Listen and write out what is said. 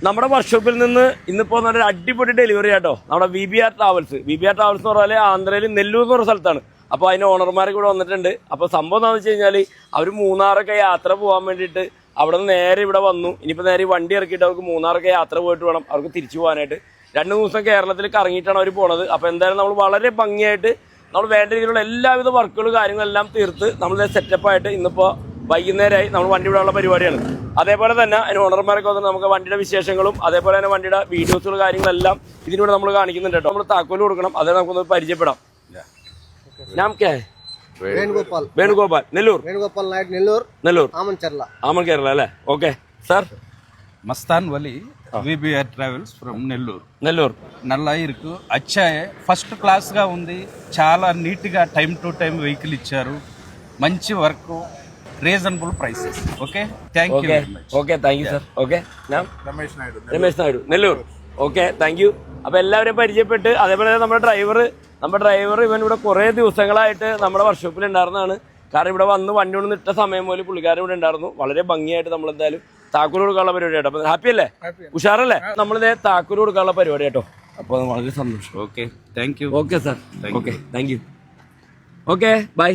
നമ്മുടെ വർക്ക്ഷോപ്പിൽ നിന്ന് ഇന്നിപ്പോ നല്ലൊരു അടിപൊളി ഡെലിവറി ആട്ടോ. നമ്മുടെ VBR ട്രാവൽസ് എന്ന് പറഞ്ഞാൽ ആന്ധ്രയിൽ നെല്ലൂർ എന്ന് പറഞ്ഞ സ്ഥലത്താണ്. അപ്പോൾ അതിന് ഓണർമാരൊക്കെ ഇവിടെ വന്നിട്ടുണ്ട്. അപ്പോൾ സംഭവം എന്താണെന്ന് വെച്ച് കഴിഞ്ഞാൽ അവർ മൂന്നാറൊക്കെ യാത്ര പോകാൻ വേണ്ടിയിട്ട് അവിടെ നിന്ന് നേരെ ഇവിടെ വന്നു. ഇനിയിപ്പോൾ നേരെ വണ്ടി ഇറക്കിയിട്ട് അവർക്ക് മൂന്നാറൊക്കെ യാത്ര പോയിട്ട് വേണം അവർക്ക് തിരിച്ചു പോകാനായിട്ട്. 2 ദിവസം കേരളത്തിൽ കറങ്ങിയിട്ടാണ് അവർ പോണത്. അപ്പോൾ എന്തായാലും നമ്മൾ വളരെ ഭംഗിയായിട്ട് നമ്മൾ വേണ്ട രീതിയിലുള്ള എല്ലാവിധ വർക്കുകളും കാര്യങ്ങളെല്ലാം തീർത്ത് നമ്മൾ സെറ്റപ്പായിട്ട് ഇന്നിപ്പോൾ വൈകുന്നേരമായി നമ്മൾ വണ്ടി വിടാനുള്ള പരിപാടിയാണ്. അതേപോലെ തന്നെ അതിന് ഓണർമാരൊക്കെ വന്നിട്ട് നമുക്ക് വണ്ടിയുടെ വിശേഷങ്ങളും അതേപോലെ തന്നെ വണ്ടിയുടെ വീഡിയോസുകളും കാര്യങ്ങളെല്ലാം ഇതിലൂടെ നമ്മൾ കാണിക്കുന്നുണ്ട് കേട്ടോ. നമ്മൾ താക്കോല് കൊടുക്കണം, അതേ നമുക്കൊന്ന് പരിചയപ്പെടാം. നാം ക്യാ ഹൈ? വേണുഗോപാൽ. നെല്ലൂർ. നെല്ലൂർ. ആമൻ കേരള അല്ലേ? Okay sir. Mastan Wali VBR travels from Nellore. నల్ల ఇరుకు అచ్చాయే ఫస్ట్ క్లాస్ గా ఉంది. చాలా నీట్ గా టైం టు టైం వెహికల్ ఇచ్చారు. మంచి work, reasonable prices. Okay, thank you very much. Okay thank you sir. Okay, ഞാൻ Ramesh Naidu, Nellore. Okay, thank you. അപ്പോൾ എല്ലാവരെയും പരിചയപ്പെട്ട് അതേപോലെ നമ്മുടെ ഡ്രൈവർ ഇവൻ ഇവിടെ കുറേ ദിവസങ്ങളായിട്ട് നമ്മുടെ വർക്ക്ഷോപ്പിൽ ഉണ്ടായിരുന്നതാണ്. കാരണം ഇവിടെ വന്ന് വണ്ടി കൊണ്ട് നിട്ട സമയം പോലെ പുള്ളിക്കാരൻ ഇവിടെ ഉണ്ടായിരുന്നു. വളരെ ഭംഗിയായിട്ട് നമ്മൾ എന്തായാലും താക്കൂർ കൊടുക്കാനുള്ള പരിപാടി കേട്ടോ. അപ്പോൾ ഹാപ്പി അല്ലേ? ഉഷാറല്ലേ? നമ്മളിതേ താക്കൂർ കൊടുക്കാനുള്ള പരിപാടി കേട്ടോ. അപ്പോൾ വളരെ സന്തോഷം. Okay, thank you. Okay sir. Okay, thank you. Okay, by.